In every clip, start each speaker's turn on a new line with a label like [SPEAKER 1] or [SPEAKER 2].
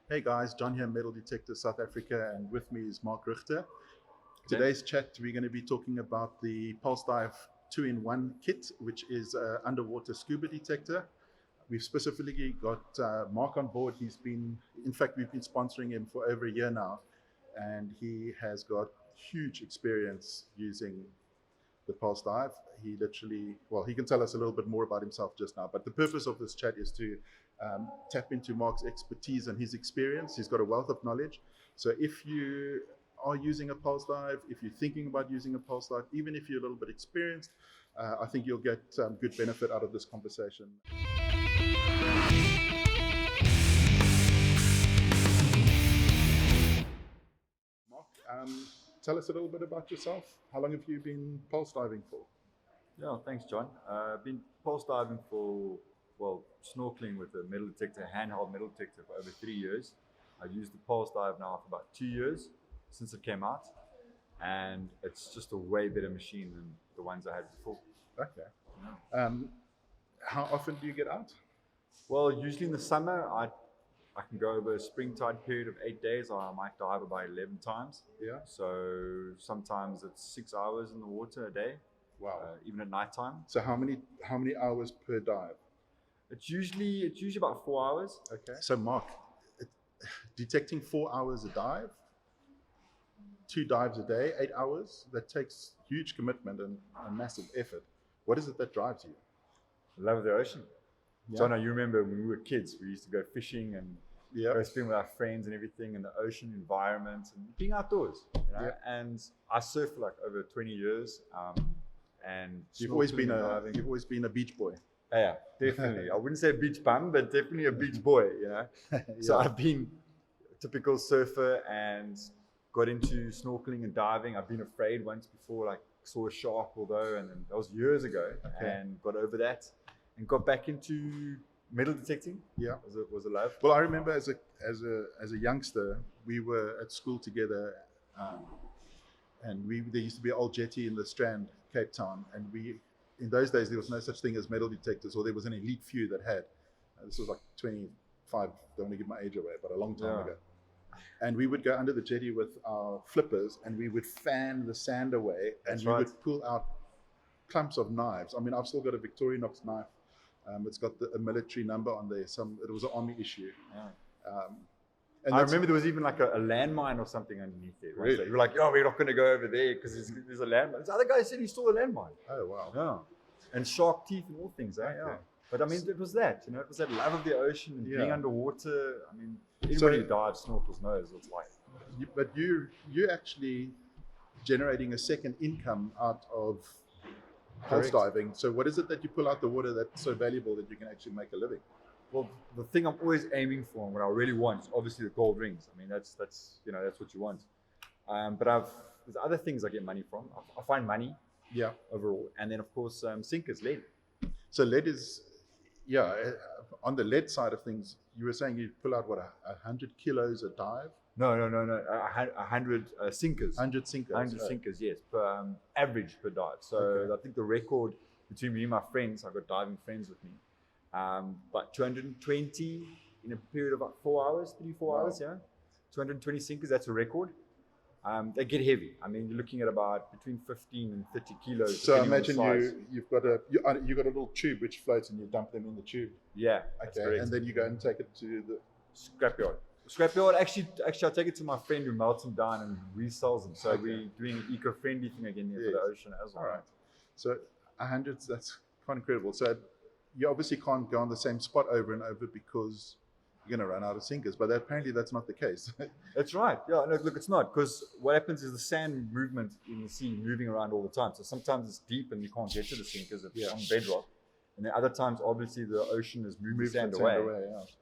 [SPEAKER 1] Hey guys, John here, Metal Detectors South Africa, and with me is Marc Richter. Today's chat, we're going to be talking about the PulseDive 2-in-1 kit, which is an underwater scuba detector. We've specifically got Marc on board. We've been sponsoring him for over a year now, and he has got huge experience using the PulseDive. He can tell us a little bit more about himself just now, but the purpose of this chat is to tap into Marc's expertise and his experience. He's got a wealth of knowledge. So if you are using a PulseDive, if you're thinking about using a PulseDive, even if you're a little bit experienced, I think you'll get good benefit out of this conversation. Marc, tell us a little bit about yourself. How long have you been pulse diving for?
[SPEAKER 2] Yeah, thanks, John. I've been pulse diving for, snorkeling with a metal detector, handheld metal detector, for over 3 years. I've used the PulseDive now for about 2 years since it came out, and it's just a way better machine than the ones I had before.
[SPEAKER 1] Okay. Yeah. How often do you get out?
[SPEAKER 2] Well, usually in the summer, I can go over a springtide period of 8 days. I might dive about 11 times.
[SPEAKER 1] Yeah.
[SPEAKER 2] So sometimes it's 6 hours in the water a day.
[SPEAKER 1] Wow.
[SPEAKER 2] Even at night time.
[SPEAKER 1] So how many hours per dive?
[SPEAKER 2] It's usually about 4 hours.
[SPEAKER 1] Okay. So Marc, detecting 4 hours a dive, 2 dives a day, 8 hours, that takes huge commitment and a massive effort. What is it that drives you?
[SPEAKER 2] The love of the ocean.
[SPEAKER 1] Yeah.
[SPEAKER 2] John, you remember when we were kids, we used to go fishing and go spend with our friends and everything, in the ocean environment and being outdoors. And I surfed for like over 20 years. And
[SPEAKER 1] you've always been a beach boy.
[SPEAKER 2] Yeah, definitely. I wouldn't say a beach bum, but definitely a beach boy, So I've been a typical surfer and got into snorkeling and diving. I've been afraid once before, like saw a shark, and then that was years ago, and got over that and got back into metal detecting. Yeah, was a love.
[SPEAKER 1] Well, I remember as a youngster, we were at school together, and there used to be an old jetty in the Strand, Cape Town, and in those days there was no such thing as metal detectors, or there was an elite few that had. This was like 25. Don't want to give my age away, but a long time ago. And we would go under the jetty with our flippers, and we would fan the sand away, and we would pull out clumps of knives. I mean, I've still got a Victorinox knife. It's got a military number on there. It was an army issue.
[SPEAKER 2] Yeah. And I remember there was even like a landmine or something underneath there. Really? You were like, we're not going to go over there because there's a landmine. The other guy said he saw a landmine.
[SPEAKER 1] Oh, wow.
[SPEAKER 2] Yeah. And shark teeth and all things. Yeah. But I mean, it was that, it was that love of the ocean and being underwater. I mean, everybody who dives, snorkels knows what it's like.
[SPEAKER 1] But you're actually generating a second income out of pulse diving. So what is it that you pull out the water that's so valuable that you can actually make a living?
[SPEAKER 2] Well, the thing I'm always aiming for and what I really want is obviously the gold rings. I mean, that's what you want. But there's other things I get money from. I find money. Yeah. Overall, and then of course sinkers, lead.
[SPEAKER 1] So lead is, on the lead side of things, you were saying you pull out 100 kilos a dive?
[SPEAKER 2] No. 100 sinkers.
[SPEAKER 1] 100 sinkers.
[SPEAKER 2] 100 sinkers, yes, per average per dive. So I think the record between me and my friends, I've got diving friends with me, but 220 in a period of about 4 hours, 3-4 hours, 220 sinkers, that's a record. They get heavy. I mean, you're looking at about between 15 and 30 kilos.
[SPEAKER 1] So I imagine you've got a little tube which floats, and you dump them in the tube.
[SPEAKER 2] Yeah. Okay.
[SPEAKER 1] And then you go and take it to the
[SPEAKER 2] scrapyard. Scrapyard. Actually, I take it to my friend who melts them down and resells them. So we're doing an eco-friendly thing again here for the ocean as well.
[SPEAKER 1] All right. So 100. That's quite incredible. So you obviously can't go on the same spot over and over because you're going to run out of sinkers, but apparently that's not the case.
[SPEAKER 2] That's right. Yeah, no, look, it's not, because what happens is the sand movement in the sea moving around all the time. So sometimes it's deep and you can't get to the sinkers if it's on bedrock. And then other times, obviously, the ocean has moved sand away.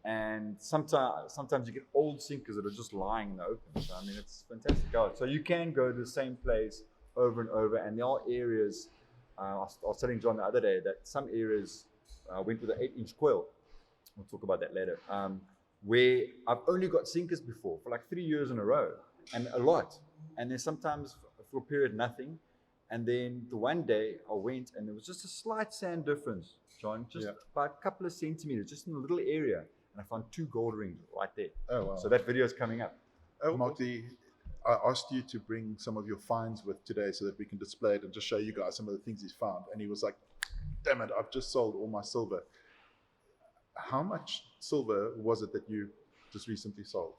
[SPEAKER 2] And sometimes you get old sinkers that are just lying in the open. So, I mean, it's fantastic. So you can go to the same place over and over. And there are areas, I was telling John the other day, that some areas went with an 8-inch coil. We'll talk about that later. Where I've only got sinkers before for like 3 years in a row, and a lot. And then sometimes for a period, nothing. And then the one day I went and there was just a slight sand difference, John, just about a couple of centimeters, just in a little area. and I found 2 gold rings right there.
[SPEAKER 1] Oh wow.
[SPEAKER 2] So that video is coming up.
[SPEAKER 1] Oh, Mark, I asked you to bring some of your finds with today so that we can display it and just show you guys some of the things he's found. And he was like, damn it, I've just sold all my silver. How much silver was it that you just recently sold?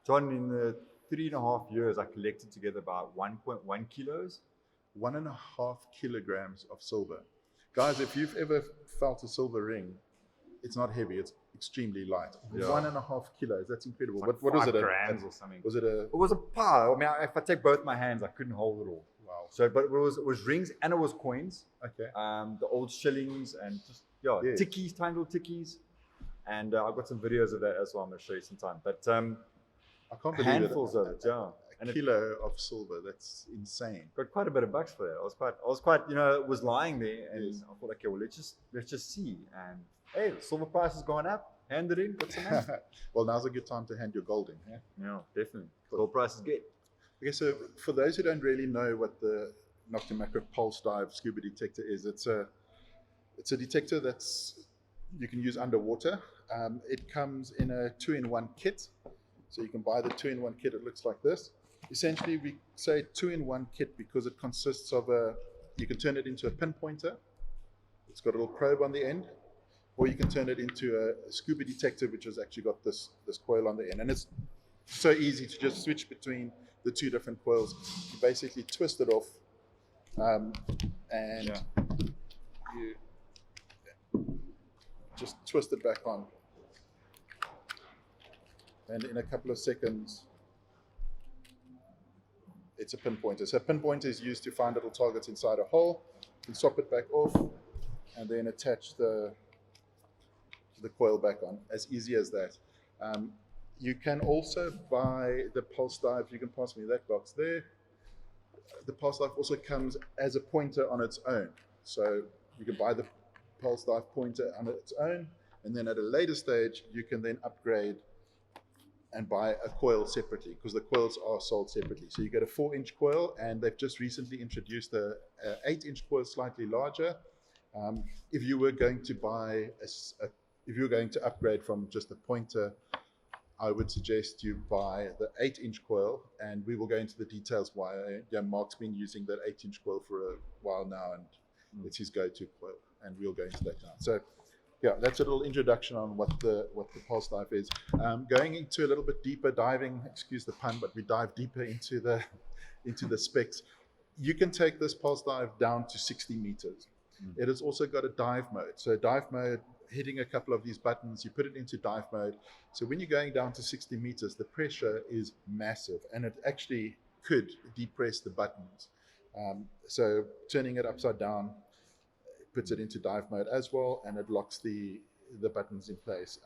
[SPEAKER 2] John, in the 3.5 years, I collected together about 1.1 kilos.
[SPEAKER 1] 1.5 kilograms of silver. Guys, if you've ever felt a silver ring, it's not heavy, it's extremely light.
[SPEAKER 2] Yeah.
[SPEAKER 1] 1.5 kilos, that's incredible.
[SPEAKER 2] Like
[SPEAKER 1] what was it?
[SPEAKER 2] 5 grams or something.
[SPEAKER 1] Was it a?
[SPEAKER 2] It was a pile. I mean, if I take both my hands, I couldn't hold it all.
[SPEAKER 1] Wow.
[SPEAKER 2] So, but it was rings and it was coins.
[SPEAKER 1] Okay.
[SPEAKER 2] The old shillings and just
[SPEAKER 1] Yes.
[SPEAKER 2] tickies, tiny little tickies. And I've got some videos of that as well. I'm going to show you sometime. But
[SPEAKER 1] I can't believe
[SPEAKER 2] handfuls of it, yeah.
[SPEAKER 1] A kilo of silver, that's insane.
[SPEAKER 2] Got quite a bit of bucks for that. I was quite, it was lying there, and
[SPEAKER 1] Yes.
[SPEAKER 2] I thought, okay, well, let's just see. And hey, the silver price has gone up. Hand it in, got some money.
[SPEAKER 1] Well, now's a good time to hand your gold in. Yeah?
[SPEAKER 2] Yeah, definitely. Gold price is good.
[SPEAKER 1] Okay, so for those who don't really know what the Nokta Makro PulseDive Scuba Detector is, it's a detector that's you can use underwater. It comes in a 2-in-1 kit. So you can buy the 2-in-1 kit. It looks like this. Essentially, we say 2-in-1 kit because it consists of you can turn it into a pinpointer. It's got a little probe on the end. Or you can turn it into a scuba detector, which has actually got this coil on the end. And it's so easy to just switch between the 2 different coils. You basically twist it off and you just twist it back on. And in a couple of seconds, it's a pinpointer. So a pinpointer is used to find little targets inside a hole. You can swap it back off and then attach the coil back on, as easy as that. You can also buy the PulseDive. You can pass me that box there. The PulseDive also comes as a pointer on its own. So you can buy the PulseDive pointer on its own, and then at a later stage, you can then upgrade and buy a coil separately, because the coils are sold separately. So you get a 4-inch coil, and they've just recently introduced a 8-inch coil, slightly larger. If you were going to buy if you're going to upgrade from just a pointer, I would suggest you buy the 8-inch coil, and we will go into the details why. Mark's been using that 8-inch coil for a while now, and it's his go-to coil, and we'll go into that now. So, yeah, that's a little introduction on what the PulseDive is. Going into a little bit deeper diving, excuse the pun, but we dive deeper into the specs. You can take this PulseDive down to 60 meters. It has also got a dive mode. So dive mode, hitting a couple of these buttons, you put it into dive mode. So when you're going down to 60 meters, the pressure is massive, and it actually could depress the buttons. So turning it upside down puts it into dive mode as well, and it locks the buttons in place.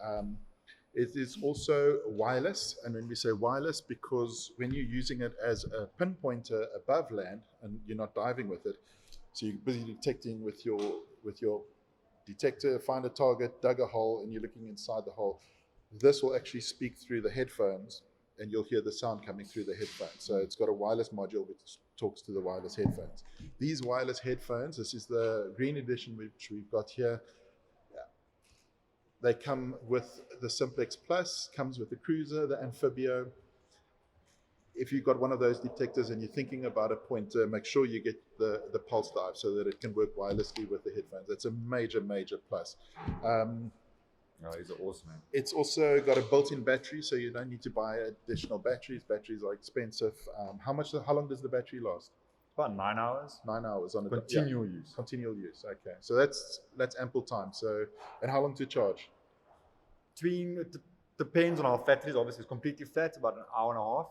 [SPEAKER 1] It is also wireless, and when we say wireless, because when you're using it as a pinpointer above land and you're not diving with it, so you're busy detecting with your detector, find a target, dug a hole, and you're looking inside the hole, this will actually speak through the headphones, and you'll hear the sound coming through the headphones. So it's got a wireless module which talks to the wireless headphones. These wireless headphones, this is the green edition which we've got here. They come with the Simplex Plus, comes with the Cruiser, the Amphibio. If you've got one of those detectors and you're thinking about a pointer, make sure you get the PulseDive so that it can work wirelessly with the headphones. That's a major, major plus.
[SPEAKER 2] These are awesome, man.
[SPEAKER 1] It's also got a built-in battery, so you don't need to buy additional batteries. Batteries are expensive. How long does the battery last?
[SPEAKER 2] About 9 hours.
[SPEAKER 1] 9 hours on a
[SPEAKER 2] Continual use.
[SPEAKER 1] Continual use. Okay, so that's ample time. So, and how long to charge?
[SPEAKER 2] Depends on how flat it is. Obviously, it's completely flat, about an hour and a half.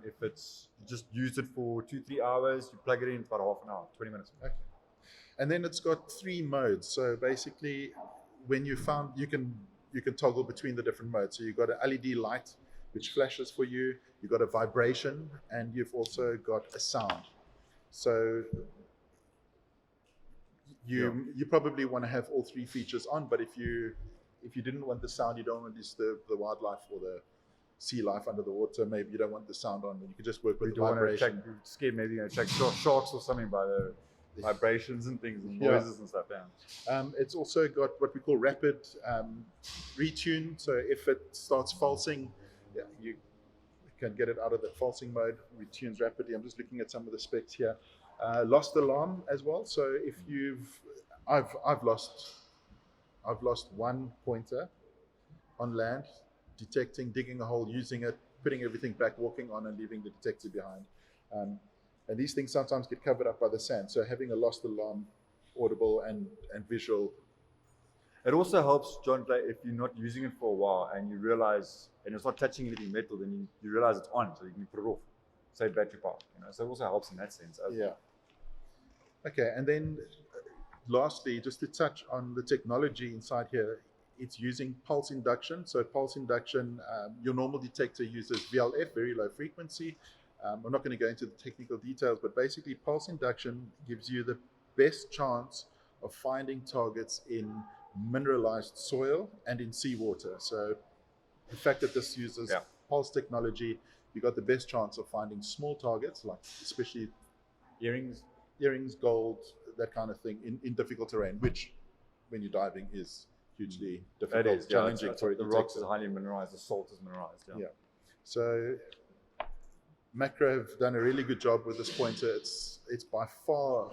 [SPEAKER 1] Yeah.
[SPEAKER 2] If it's just used it for 2-3 hours, you plug it in, it's about half an hour, 20 minutes.
[SPEAKER 1] Okay. And then it's got 3 modes. So basically, when you can toggle between the different modes. So you've got an LED light which flashes for you. You've got a vibration, and you've also got a sound. So you probably want to have all 3 features on, but if you didn't want the sound, you don't want to disturb the wildlife or the sea life under the water, maybe you don't want the sound on, and you can just work with the vibration.
[SPEAKER 2] You're scared maybe you're going to check sharks or something by the vibrations and things and
[SPEAKER 1] Yeah.
[SPEAKER 2] noises and stuff. Yeah.
[SPEAKER 1] It's also got what we call rapid retune. So if it starts falsing, yeah, you can get it out of the falsing mode, retunes rapidly. I'm just looking at some of the specs here. Lost alarm as well. So if I've lost one pointer on land, detecting, digging a hole, using it, putting everything back, walking on and leaving the detector behind. And these things sometimes get covered up by the sand. So having a lost alarm, audible and visual.
[SPEAKER 2] It also helps, John, if you're not using it for a while and you realize, and it's not touching anything metal, then you realize it's on, so you can put it off, save battery power. So it also helps in that sense.
[SPEAKER 1] Yeah. Okay, and then lastly, just to touch on the technology inside here, it's using pulse induction. So pulse induction, your normal detector uses VLF, very low frequency. I'm not going to go into the technical details, but basically pulse induction gives you the best chance of finding targets in mineralized soil and in seawater. So the fact that this uses pulse technology, you got the best chance of finding small targets, like especially
[SPEAKER 2] Earrings,
[SPEAKER 1] gold, that kind of thing, in difficult terrain, which when you're diving is hugely difficult,
[SPEAKER 2] it is
[SPEAKER 1] challenging.
[SPEAKER 2] for the rocks is highly mineralized, the salt is mineralized. Yeah.
[SPEAKER 1] So Makro have done a really good job with this pointer. It's by far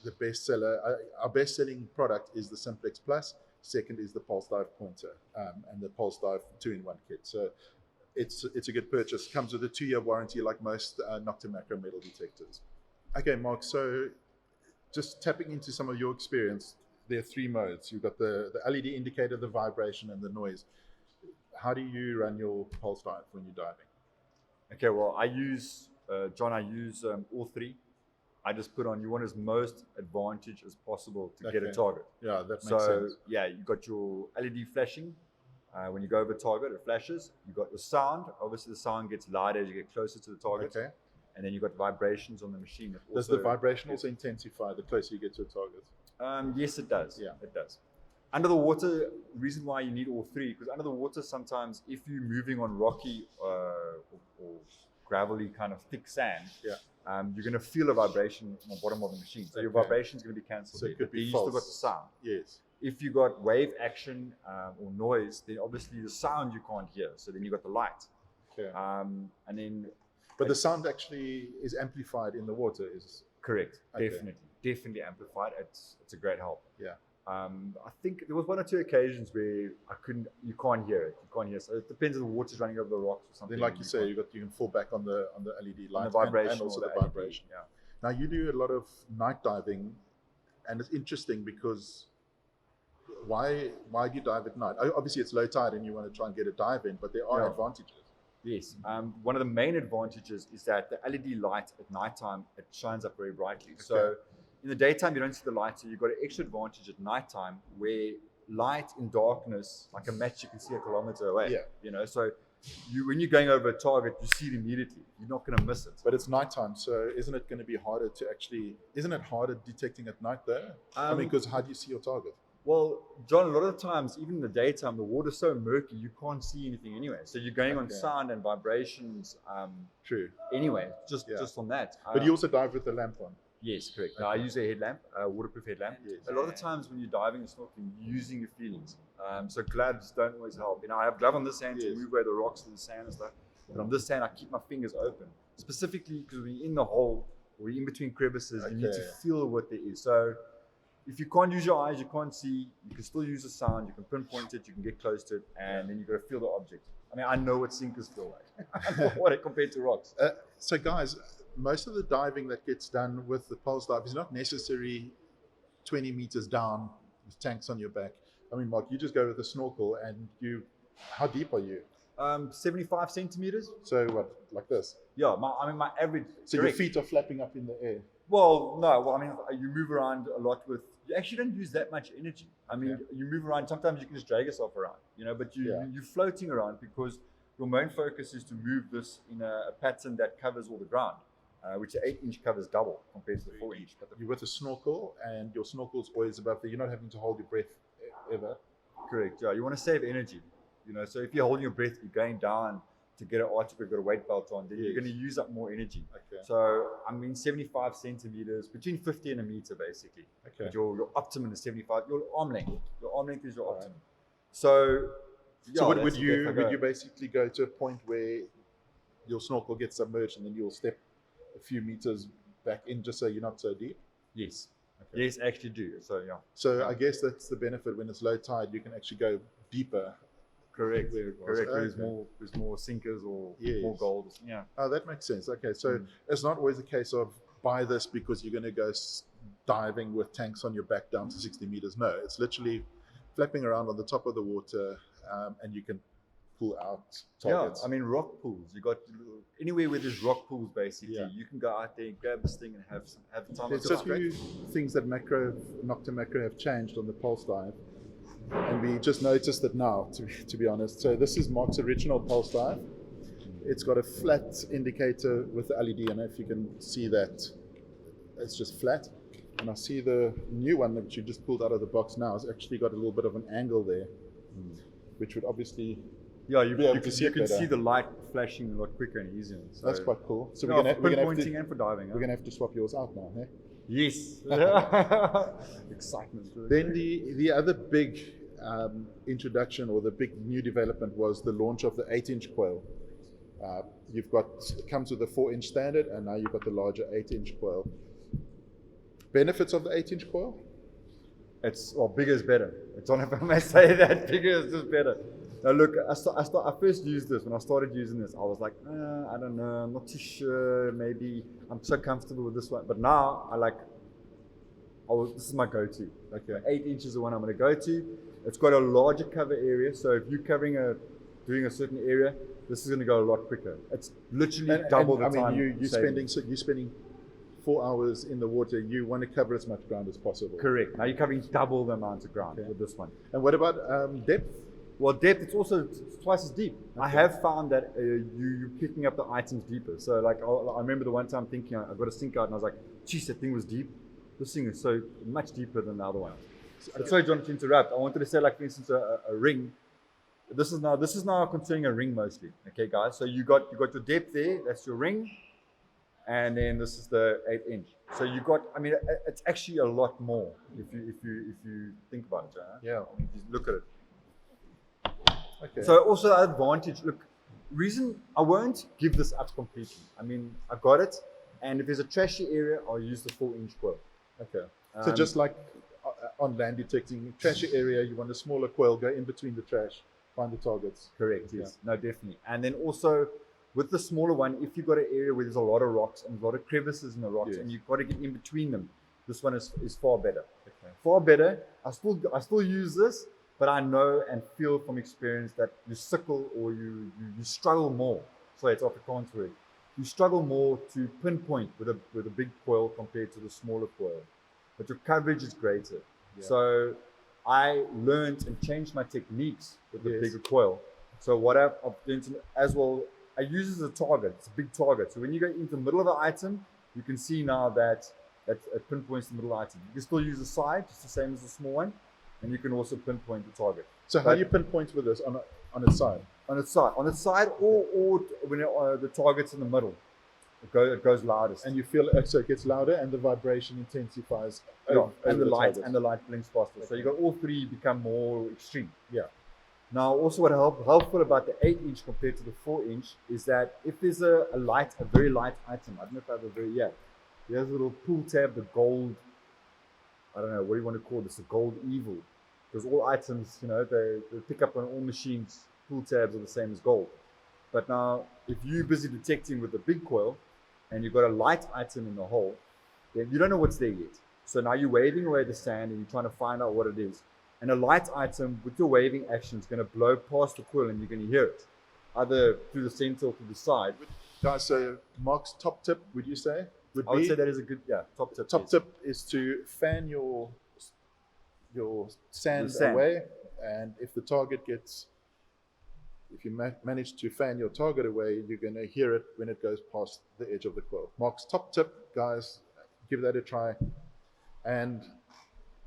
[SPEAKER 1] the best seller. Our best selling product is the Simplex Plus. Second is the PulseDive pointer and the PulseDive 2-in-1 kit. So it's a good purchase. Comes with a 2-year warranty like most Nokta Makro metal detectors. Okay, Mark, so just tapping into some of your experience, there are 3 modes. You've got the LED indicator, the vibration, and the noise. How do you run your PulseDive when you're diving?
[SPEAKER 2] Okay, well, I use, John, all 3. I just put on, you want as most advantage as possible to get a target.
[SPEAKER 1] Yeah, that makes sense.
[SPEAKER 2] So, yeah, you got your LED flashing. When you go over target, it flashes. You got your sound. Obviously, the sound gets louder as you get closer to the target.
[SPEAKER 1] Okay.
[SPEAKER 2] And then you got vibrations on the machine.
[SPEAKER 1] Does the vibration also intensify the closer you get to a target?
[SPEAKER 2] Yes, it does.
[SPEAKER 1] Yeah,
[SPEAKER 2] it does. Under the water, the reason why you need all 3, because under the water, sometimes if you're moving on rocky or gravelly kind of thick sand, you're going to feel a vibration on the bottom of the machine. So your vibration is going to be cancelled.
[SPEAKER 1] So it could be
[SPEAKER 2] you
[SPEAKER 1] false.
[SPEAKER 2] still got the sound.
[SPEAKER 1] Yes.
[SPEAKER 2] If you got wave action or noise, then obviously the sound you can't hear. So then you got the light.
[SPEAKER 1] Okay.
[SPEAKER 2] And then.
[SPEAKER 1] But the sound actually is amplified in the water, is
[SPEAKER 2] correct?
[SPEAKER 1] Okay.
[SPEAKER 2] Definitely amplified. It's a great help.
[SPEAKER 1] Yeah.
[SPEAKER 2] I think there was 1 or 2 occasions where you can't hear it. So it depends if the water's running over the rocks or something.
[SPEAKER 1] Then, like you say, you can fall back on the LED light
[SPEAKER 2] and the vibration
[SPEAKER 1] and also the
[SPEAKER 2] LED,
[SPEAKER 1] vibration.
[SPEAKER 2] Yeah.
[SPEAKER 1] Now you do a lot of night diving, and it's interesting because why do you dive at night? Obviously, it's low tide and you want to try and get a dive in, but there are advantages.
[SPEAKER 2] Yes. One of the main advantages is that the LED light at nighttime, it shines up very brightly. Okay. So in the daytime, you don't see the light. So you've got an extra advantage at nighttime where light in darkness, like a match, you can see a kilometer away.
[SPEAKER 1] Yeah.
[SPEAKER 2] So when you're going over a target, you see it immediately. You're not going to miss it.
[SPEAKER 1] But it's nighttime, so isn't it going to be harder isn't it harder detecting at night though? Because how do you see your target?
[SPEAKER 2] Well, John, a lot of the times, even in the daytime, the water's so murky, you can't see anything anyway. So you're going on sound and vibrations.
[SPEAKER 1] True.
[SPEAKER 2] Anyway, just on that.
[SPEAKER 1] But you also dive with the lamp on?
[SPEAKER 2] Yes, correct. Now, I use a headlamp, a waterproof headlamp. Yes. A lot of the times when you're diving and snorkeling, you're using your feelings. So gloves don't always help. I have a glove on this hand to move away the rocks and the sand and stuff. But on this hand, I keep my fingers open. Specifically because when you're in the hole or you're in between crevices, you need to feel what there is. So if you can't use your eyes, you can't see, you can still use the sound, you can pinpoint it, you can get close to it, and then you've got to feel the object. I know what sinkers feel like what compared to rocks.
[SPEAKER 1] So guys, most of the diving that gets done with the PulseDive is not necessarily 20 meters down with tanks on your back. Mark, you just go with a snorkel and how deep are you?
[SPEAKER 2] 75 centimeters.
[SPEAKER 1] So what, like this?
[SPEAKER 2] Yeah, my average.
[SPEAKER 1] So your feet are flapping up in the air?
[SPEAKER 2] Well, no. You move around a lot with. You actually don't use that much energy. You move around. Sometimes you can just drag yourself around, but you're floating around because your main focus is to move this in a pattern that covers all the ground, which the 8-inch covers double compared to the 4-inch. But
[SPEAKER 1] you're with a snorkel, and your snorkel's always above there. You're not having to hold your breath ever.
[SPEAKER 2] Correct. Yeah, you want to save energy. So if you're holding your breath, you're going down to get an article, you've got a weight belt on, then you're
[SPEAKER 1] Yes.
[SPEAKER 2] going to use up more energy.
[SPEAKER 1] Okay.
[SPEAKER 2] So, I mean, 75 centimeters, between 50 and a meter, basically.
[SPEAKER 1] Okay.
[SPEAKER 2] But your optimum is 75. Your arm length is your
[SPEAKER 1] All
[SPEAKER 2] optimum.
[SPEAKER 1] right.
[SPEAKER 2] So, yeah,
[SPEAKER 1] So
[SPEAKER 2] that's
[SPEAKER 1] would
[SPEAKER 2] the
[SPEAKER 1] you
[SPEAKER 2] depth I go.
[SPEAKER 1] basically go to a point where your snorkel gets submerged and then you'll step a few meters back in just so you're not so deep?
[SPEAKER 2] Yes.
[SPEAKER 1] Okay.
[SPEAKER 2] Yes, actually do. So, yeah.
[SPEAKER 1] So I guess that's the benefit. When it's low tide, you can actually go deeper.
[SPEAKER 2] Correct.
[SPEAKER 1] Where it was.
[SPEAKER 2] Correct.
[SPEAKER 1] Okay.
[SPEAKER 2] There's more sinkers or
[SPEAKER 1] Yes.
[SPEAKER 2] more gold. Yeah.
[SPEAKER 1] Oh, that makes sense. Okay, so it's not always a case of buy this because you're going to go diving with tanks on your back down to 60 meters. No, it's literally flapping around on the top of the water, and you can pull out targets.
[SPEAKER 2] Yeah, I mean, rock pools. You got anywhere where there's rock pools, basically.
[SPEAKER 1] Yeah.
[SPEAKER 2] You can go out there, grab this thing, and have time.
[SPEAKER 1] There's a few things that Nokta Makro have changed on the PulseDive, and we just noticed it now, to be honest. So this is Marc's original PulseDive. It's got a flat indicator with the LED. I don't know if you can see that. It's just flat. And I see the new one that you just pulled out of the box now has actually got a little bit of an angle there, which would obviously...
[SPEAKER 2] Yeah, you
[SPEAKER 1] able
[SPEAKER 2] can
[SPEAKER 1] to see it better.
[SPEAKER 2] see the light flashing a lot quicker and easier. So
[SPEAKER 1] That's quite cool. So
[SPEAKER 2] yeah,
[SPEAKER 1] we're
[SPEAKER 2] for
[SPEAKER 1] gonna have
[SPEAKER 2] pinpointing
[SPEAKER 1] to,
[SPEAKER 2] and for diving.
[SPEAKER 1] we're gonna have to swap yours out now, eh?
[SPEAKER 2] Yes. Excitement.
[SPEAKER 1] Then the other big introduction, or the big new development, was the launch of the 8-inch coil. It comes with a 4-inch standard, and now you've got the larger 8-inch coil. Benefits of the 8-inch coil?
[SPEAKER 2] It's bigger is better. I don't know if I may say that. Bigger is just better. Now look, I first used this. When I started using this, I was like, I don't know, I'm not too sure. Maybe I'm so comfortable with this one. But now this is my go-to.
[SPEAKER 1] Okay.
[SPEAKER 2] 8 inches is the one I'm going to go to. It's got a larger cover area, so if you're doing a certain area, this is going to go a lot quicker. It's literally double the time.
[SPEAKER 1] I mean, you're spending 4 hours in the water. You want to cover as much ground as possible.
[SPEAKER 2] Correct. Now you're covering double the amount of ground with this one.
[SPEAKER 1] And what about depth?
[SPEAKER 2] Well, depth, it's also twice as deep.
[SPEAKER 1] Okay.
[SPEAKER 2] I have found that you're picking up the items deeper. So like, I remember the one time thinking I got a sink out and I was like, geez, that thing was deep. This thing is so much deeper than the other one. Sorry, John, to interrupt. I wanted to say, like, for instance, a ring. This is now concerning a ring mostly. Okay, guys. So you got your depth there. That's your ring, and then this is the 8-inch. So you got. I mean, it's actually a lot more if you think about it. Huh?
[SPEAKER 1] Yeah.
[SPEAKER 2] I mean, just look at it.
[SPEAKER 1] Okay.
[SPEAKER 2] So also the advantage. Look, reason I won't give this up completely. I mean, I got it, and if there's a trashy area, I'll use the 4-inch coil.
[SPEAKER 1] Okay. So just like on land detecting, trashy area, you want a smaller coil, go in between the trash, find the targets.
[SPEAKER 2] Correct, yes. Yeah. No, definitely. And then also with the smaller one, if you've got an area where there's a lot of rocks and a lot of crevices in the rocks, yes, and you've got to get in between them, this one is far better. Okay. Far better. I still use this, but I know and feel from experience that you sickle or you struggle more. So it's Afrikaans word. You struggle more to pinpoint with a big coil compared to the smaller coil, but your coverage is greater. Yeah. So I learned and changed my techniques with the bigger coil. So what I've done as well, I use it as a target. It's a big target. So when you go into the middle of the item, you can see now that it pinpoints the middle item. You can still use the side, just the same as the small one, and you can also pinpoint the target.
[SPEAKER 1] So how do you pinpoint with this on its side? On its side, or when the target's in the middle, it goes loudest. And you feel so it gets louder, and the vibration intensifies.
[SPEAKER 2] And the light blinks faster. Okay. So you got all three become more extreme. Yeah. Now, also what helpful about the 8-inch compared to the 4-inch is that if there's a very light item, I don't know if I have a very there's a little pull tab, the gold. I don't know what do you want to call this, the gold evil, because all items, they pick up on all machines. Pull tabs are the same as gold. But now, if you're busy detecting with a big coil and you've got a light item in the hole, then you don't know what's there yet. So now you're waving away the sand and you're trying to find out what it is. And a light item with your waving action is going to blow past the coil and you're going to hear it, either through the center or through the side.
[SPEAKER 1] Guys, so Marc's top tip, would you say?
[SPEAKER 2] I would say that is a good, top tip.
[SPEAKER 1] Top tip is to fan your sand away, and if the target if you manage to fan your target away, you're going to hear it when it goes past the edge of the coil. Marc's top tip, guys, give that a try. And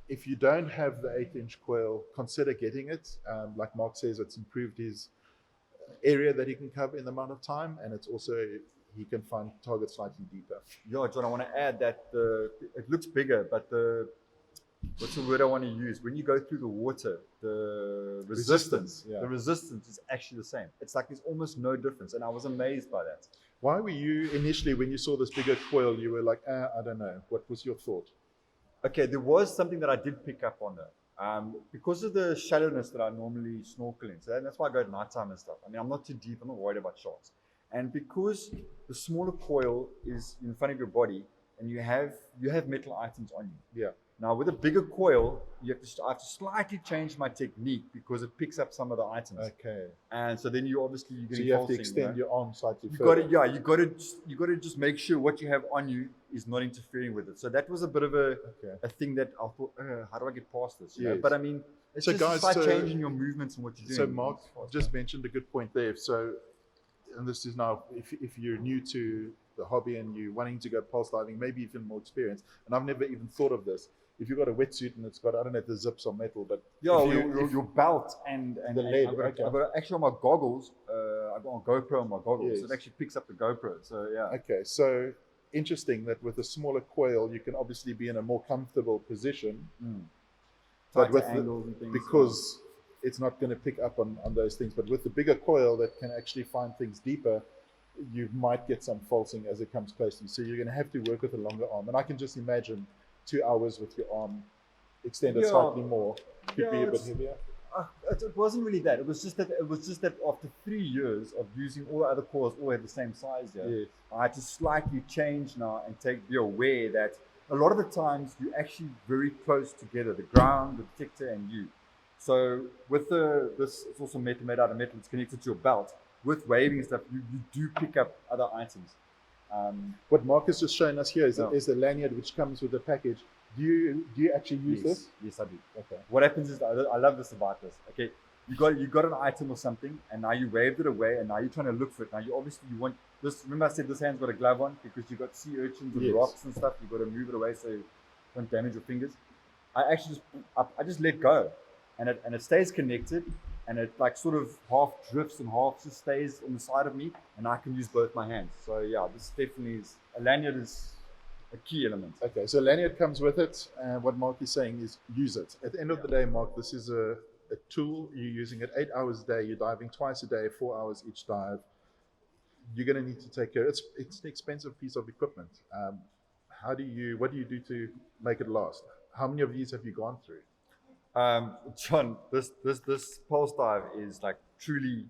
[SPEAKER 1] if you don't have the 8-inch coil, consider getting it. Like Marc says, it's improved his area that he can cover in the amount of time, and it's also he can find targets slightly deeper.
[SPEAKER 2] Yeah, John, I want to add that it looks bigger, but what's the word I want to use? When you go through the water, the resistance is actually the same. It's like there's almost no difference, and I was amazed by that.
[SPEAKER 1] Why were you initially, when you saw this bigger coil, you were like, I don't know. What was your thought?
[SPEAKER 2] Okay, there was something that I did pick up on though. Because of the shallowness that I normally snorkel in. So that's why I go at nighttime and stuff. I mean, I'm not too deep. I'm not worried about sharks. And because the smaller coil is in front of your body, and you have metal items on you.
[SPEAKER 1] Yeah.
[SPEAKER 2] Now with a bigger coil, I have to slightly change my technique because it picks up some of the items.
[SPEAKER 1] Okay.
[SPEAKER 2] And so then you have
[SPEAKER 1] to extend your arm slightly
[SPEAKER 2] further. You got to just make sure what you have on you is not interfering with it. So that was a bit of a thing that I thought, how do I get past this? You know? But I mean, it's changing your movements and what you're doing.
[SPEAKER 1] So Mark just mentioned a good point there. So, and this is now, if you're new to the hobby and you're wanting to go pulse diving, maybe even more experience, and I've never even thought of this. If you've got a wetsuit and it's got, I don't know if the zips are metal, but
[SPEAKER 2] your belt and
[SPEAKER 1] the lead.
[SPEAKER 2] I've got actually on my goggles. I've got a GoPro on my goggles, so it actually picks up the GoPro. So yeah.
[SPEAKER 1] Okay, so interesting that with a smaller coil, you can obviously be in a more comfortable position, but with angles and things, because it's not going to pick up on those things. But with the bigger coil that can actually find things deeper, you might get some falsing as it comes close to you. So you're going to have to work with a longer arm, and I can just imagine 2 hours with your arm extended slightly more could be a bit heavier.
[SPEAKER 2] It wasn't really that. It was just that after 3 years of using all the other coils all had the same size. I had to slightly change now and be aware that a lot of the times you're actually very close together, the ground, the detector, and you. So with this, it's also made out of metal. It's connected to your belt. With waving and stuff, you do pick up other items.
[SPEAKER 1] What Mark has just shown us here is the lanyard which comes with the package. Do you actually use this?
[SPEAKER 2] Yes, I do. Okay. What happens is, I love this about this. Okay, you got an item or something, and now you waved it away, and now you're trying to look for it. Now you want this. Remember, I said this hand's got a glove on because you got sea urchins and rocks and stuff. You got to move it away so you don't damage your fingers. I actually just let go, and it stays connected. And it like sort of half drifts and half just stays on the side of me, and I can use both my hands. So yeah, this definitely is a lanyard is a key element.
[SPEAKER 1] Okay, so lanyard comes with it, and what Mark is saying is use it. At the end of the day, Mark, this is a tool. You're using it 8 hours a day. You're diving twice a day, 4 hours each dive. You're going to need to take care. It's an expensive piece of equipment. What do you do to make it last? How many of these have you gone through?
[SPEAKER 2] John, this PulseDive is like truly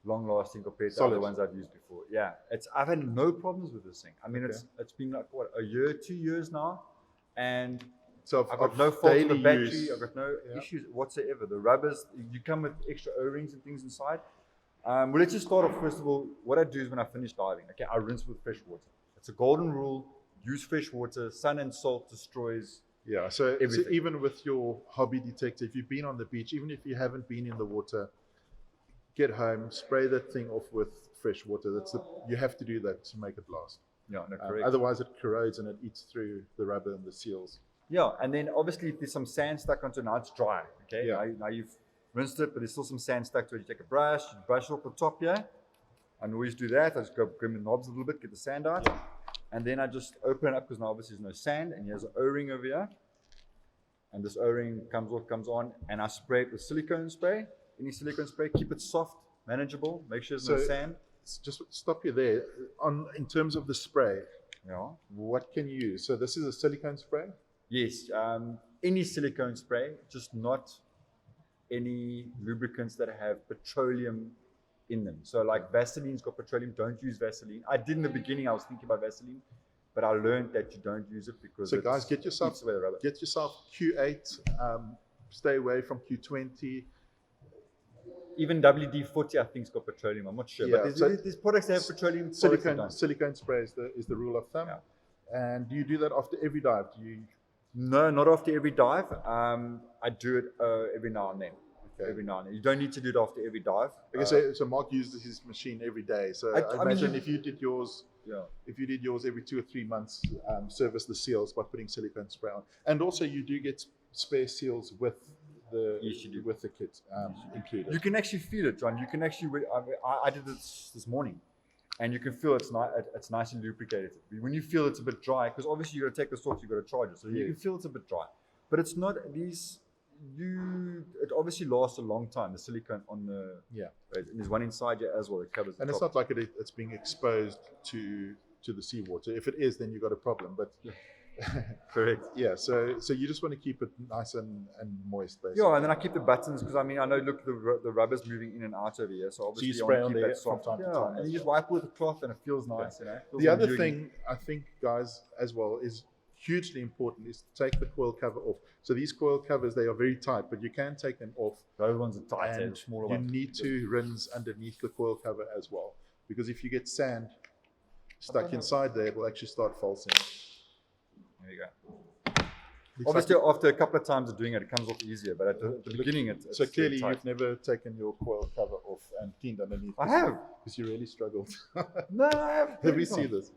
[SPEAKER 2] long lasting compared to other ones I've used before. Yeah, I've had no problems with this thing. I mean, it's been like what, a year, 2 years now, and so I've got no fault with the battery. I've got no issues whatsoever. The rubbers, you come with extra O-rings and things inside. Well, let's just start off. First of all, what I do is when I finish diving, okay, I rinse with fresh water. It's a golden rule. Use fresh water. Sun and salt destroys.
[SPEAKER 1] Yeah, so even with your hobby detector, if you've been on the beach, even if you haven't been in the water, get home, spray that thing off with fresh water. You have to do that to make it last.
[SPEAKER 2] Yeah, no, correct.
[SPEAKER 1] Otherwise it corrodes and it eats through the rubber and the seals.
[SPEAKER 2] Yeah, and then obviously if there's some sand stuck onto it, now it's dry. Okay, now you've rinsed it, but there's still some sand stuck to it. You take a brush, you brush off the top here. I always do that. I just go grab the knobs a little bit, get the sand out. Yeah. And then I just open it up because now obviously there's no sand, and here's an O-ring over here. And this O-ring comes off, comes on, and I spray it with silicone spray. Any silicone spray, keep it soft, manageable, make sure there's no sand.
[SPEAKER 1] Just stop you there. In terms of the spray, what can you use? So this is a silicone spray?
[SPEAKER 2] Yes, any silicone spray, just not any lubricants that have petroleum in them. So like Vaseline's got petroleum, don't use Vaseline. I did in the beginning, I was thinking about Vaseline, but I learned that you don't use it because
[SPEAKER 1] so guys, get yourself Q8, stay away from Q20.
[SPEAKER 2] Even WD-40 I think has got petroleum, I'm not sure.
[SPEAKER 1] Yeah,
[SPEAKER 2] but there's products that have petroleum.
[SPEAKER 1] Silicone spray is the rule of thumb. Yeah. And do you do that after every dive?
[SPEAKER 2] No, not after every dive. I do it every now and then. Okay. Every now and then. You don't need to do it after every dive.
[SPEAKER 1] Okay, so Mark uses his machine every day. So I imagine if you did yours, every 2 or 3 months, service the seals by putting silicone spray on. And also you do get spare seals with
[SPEAKER 2] Yes, you do.
[SPEAKER 1] with the kit included.
[SPEAKER 2] You can actually feel it, John. You can actually. I did this morning, and you can feel it's nicely lubricated. When you feel it's a bit dry, because obviously you got to take this off, you got to charge it, so you can feel it's a bit dry. But it's not these. It obviously lasts a long time. The silicone on the and there's one inside you as well. It covers.
[SPEAKER 1] And it's not like it's being exposed to the seawater. If it is, then you've got a problem. But
[SPEAKER 2] correct.
[SPEAKER 1] Yeah. So you just want to keep it nice and moist, basically.
[SPEAKER 2] Yeah, and then I keep the buttons because I know, look, the rubber's moving in and out over here. So obviously
[SPEAKER 1] you spray on
[SPEAKER 2] keep
[SPEAKER 1] there
[SPEAKER 2] that soft.
[SPEAKER 1] from time to time.
[SPEAKER 2] And you just wipe with a cloth, and it feels nice.
[SPEAKER 1] Yeah.
[SPEAKER 2] Feels
[SPEAKER 1] The
[SPEAKER 2] like
[SPEAKER 1] other thing I think, guys, as well, is hugely important is to take the coil cover off. So these coil covers, they are very tight, but you can take them off.
[SPEAKER 2] Those ones are tight,
[SPEAKER 1] and
[SPEAKER 2] smaller
[SPEAKER 1] you
[SPEAKER 2] ones.
[SPEAKER 1] need to rinse underneath the coil cover as well, because if you get sand stuck inside there, it will actually start falsing.
[SPEAKER 2] There you go. Obviously, after a couple of times of doing it, it comes off easier, but at the beginning, it's
[SPEAKER 1] so clearly
[SPEAKER 2] tight.
[SPEAKER 1] you've never taken your coil cover off and cleaned underneath.
[SPEAKER 2] I have,
[SPEAKER 1] because you really struggled.
[SPEAKER 2] No, I have.
[SPEAKER 1] Let me see this.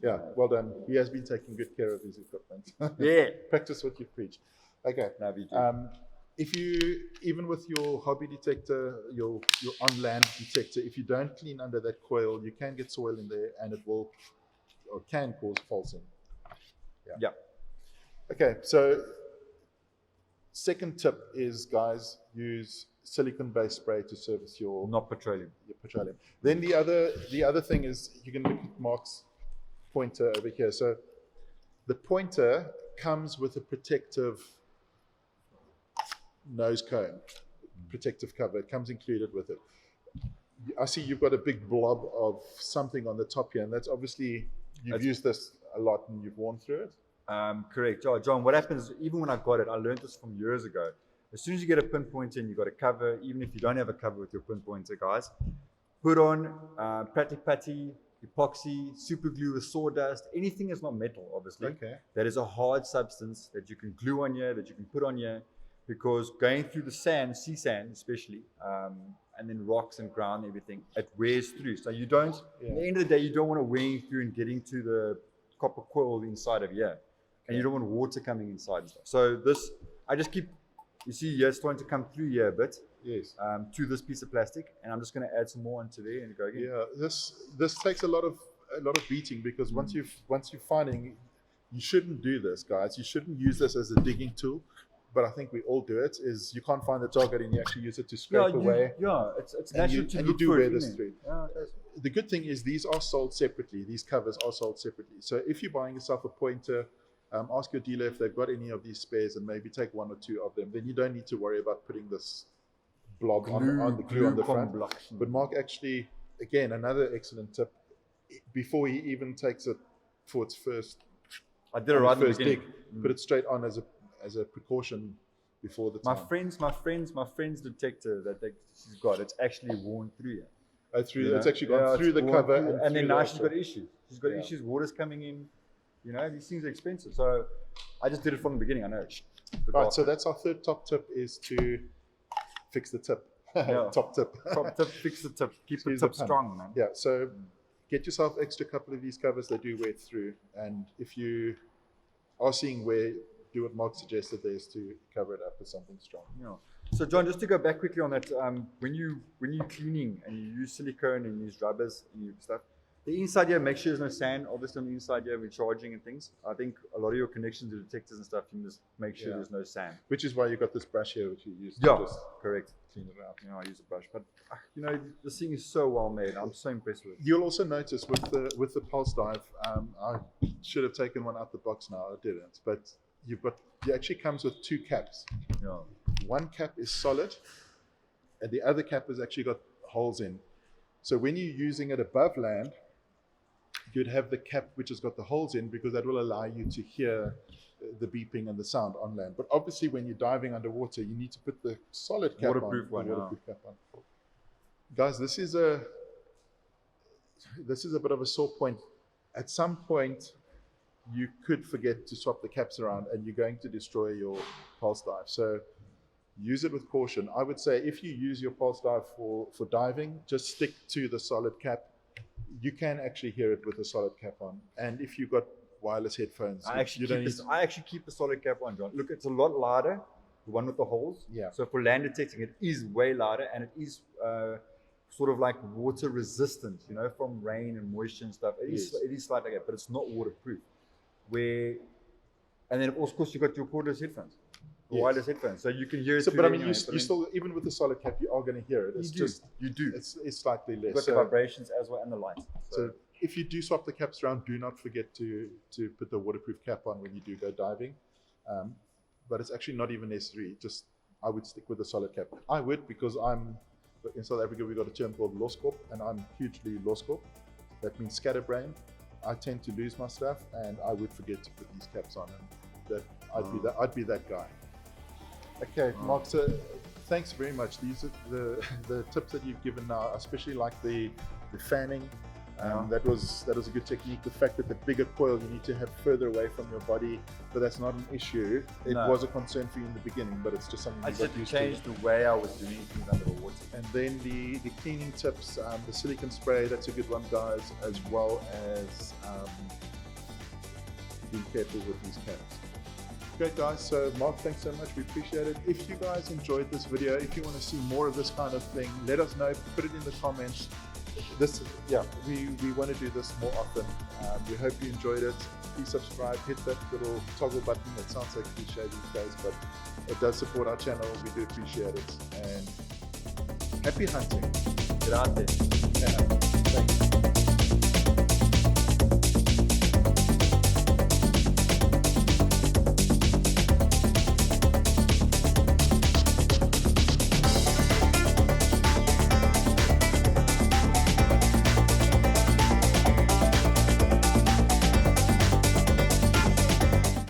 [SPEAKER 1] Yeah, well done. He has been taking good care of his equipment.
[SPEAKER 2] Yeah.
[SPEAKER 1] Practice what you preach. Okay.
[SPEAKER 2] No, we do.
[SPEAKER 1] If you, even with your hobby detector, your on-land detector, if you don't clean under that coil, you can get soil in there, and it will or can cause falsing.
[SPEAKER 2] Yeah.
[SPEAKER 1] Okay, so second tip is, guys, use silicone-based spray to service your
[SPEAKER 2] Not petroleum.
[SPEAKER 1] Then the other thing is, you can look at Mark's pointer over here. So the pointer comes with a protective nose cone, protective cover. It comes included with it. I see you've got a big blob of something on the top here, and that's obviously you've used this a lot and you've worn through it.
[SPEAKER 2] Correct. John, what happens, even when I got it, I learned this from years ago. As soon as you get a pinpointer and you've got a cover, even if you don't have a cover with your pinpointer, guys, put on putty, epoxy, super glue with sawdust, anything that's not metal, obviously.
[SPEAKER 1] Okay.
[SPEAKER 2] That is a hard substance that you can glue on here, that you can put on here, because going through the sand, sea sand especially, and then rocks and ground and everything, it wears through. So you don't, at the end of the day, you don't want to wear through and getting to the copper coil inside of here. And you don't want water coming inside and stuff. So this, I just keep, you see here, it's starting to come through here a bit.
[SPEAKER 1] Yes.
[SPEAKER 2] To this piece of plastic, and I'm just going to add some more onto there and go again.
[SPEAKER 1] Yeah, this takes a lot of beating, because once you're finding, you shouldn't do this, guys. You shouldn't use this as a digging tool. But I think we all do it. Is you can't find the target and you actually use it to scrape away.
[SPEAKER 2] Yeah, it's natural to
[SPEAKER 1] and
[SPEAKER 2] look
[SPEAKER 1] you do
[SPEAKER 2] for
[SPEAKER 1] wear
[SPEAKER 2] it,
[SPEAKER 1] this
[SPEAKER 2] isn't
[SPEAKER 1] through.
[SPEAKER 2] Yeah, it does.
[SPEAKER 1] The good thing is these are sold separately. These covers are sold separately. So if you're buying yourself a pointer, ask your dealer if they've got any of these spares, and maybe take one or two of them. Then you don't need to worry about putting this blob on the glue on the front. But Mark actually, again, another excellent tip. Before he even takes it for its first,
[SPEAKER 2] I did it right
[SPEAKER 1] first
[SPEAKER 2] in the
[SPEAKER 1] dig, put it straight on as a precaution before the time.
[SPEAKER 2] My friend's detector that she's got, it's actually worn through here.
[SPEAKER 1] Oh, it's actually gone through the cover,
[SPEAKER 2] and then now she's got issues.
[SPEAKER 1] Yeah.
[SPEAKER 2] Water's coming in. You know, these things are expensive. So I just did it from the beginning. I know.
[SPEAKER 1] All right, so that's our third top tip, is to fix the tip.
[SPEAKER 2] Yeah.
[SPEAKER 1] Top tip.
[SPEAKER 2] Top tip, fix the tip. Keep the tip strong, man.
[SPEAKER 1] Yeah, so get yourself extra couple of these covers. They do wear through. And if you are seeing wear, do what Mark suggested there, is to cover it up with something strong.
[SPEAKER 2] Yeah. So John, just to go back quickly on that, when you're cleaning and you use silicone and you use rubbers and you stuff, the inside here, make sure there's no sand, obviously, on the inside here when charging and things. I think a lot of your connections to detectors and stuff, you must make sure there's no sand.
[SPEAKER 1] Which is why you got this brush here, which you use to just
[SPEAKER 2] correct.
[SPEAKER 1] clean it out.
[SPEAKER 2] You know, I use a brush, but you know, this thing is so well made. I'm so impressed with it.
[SPEAKER 1] You'll also notice with the PulseDive, I should have taken one out the box now, I didn't, but it actually comes with two caps.
[SPEAKER 2] Yeah.
[SPEAKER 1] One cap is solid, and the other cap has actually got holes in. So when you're using it above land, you'd have the cap which has got the holes in, because that will allow you to hear the beeping and the sound on land. But obviously when you're diving underwater, you need to put the solid cap
[SPEAKER 2] waterproof
[SPEAKER 1] on.
[SPEAKER 2] Waterproof
[SPEAKER 1] cap on. Guys, this is a bit of a sore point. At some point, you could forget to swap the caps around, and you're going to destroy your PulseDive. So use it with caution. I would say if you use your PulseDive for diving, just stick to the solid cap. You can actually hear it with a solid cap on. And if you've got wireless headphones.
[SPEAKER 2] I actually keep the solid cap on, John. Look, it's a lot lighter, the one with the holes.
[SPEAKER 1] Yeah.
[SPEAKER 2] So for land detecting, it is way lighter, and it is sort of like water resistant, you know, from rain and moisture and stuff. It is slightly like that, but it's not waterproof. And then of course you got your cordless headphones, wireless headphones, so you can hear it.
[SPEAKER 1] So, but I mean, you still, even with the solid cap, you are going to hear it. It's
[SPEAKER 2] you do.
[SPEAKER 1] It's slightly less.
[SPEAKER 2] You've got the vibrations as well and the lights.
[SPEAKER 1] So if you do swap the caps around, do not forget to put the waterproof cap on when you do go diving. But it's actually not even necessary. Just I would stick with the solid cap. I would, because in South Africa we've got a term called loscorp, and I'm hugely loscorp. That means scatterbrain. I tend to lose my stuff, and I would forget to put these caps on, and I'd be that guy. Okay, Marc, so thanks very much. These are the tips that you've given now, especially like the fanning. That was a good technique. The fact that the bigger coil you need to have further away from your body, but that's not an issue. It was a concern for you in the beginning, but it's just something you got used to.
[SPEAKER 2] I changed the way I was doing things under the water.
[SPEAKER 1] And then the cleaning tips, the silicone spray, that's a good one, guys, as well as being careful with these caps. Great, guys. So Marc, thanks so much. We appreciate it. If you guys enjoyed this video, if you want to see more of this kind of thing, let us know. Put it in the comments. We want to do this more often. We hope you enjoyed it. Please subscribe, hit that little toggle button. It sounds like cliche these days, but it does support our channel. We do appreciate it. And happy hunting.
[SPEAKER 2] Get out there.
[SPEAKER 1] Thanks.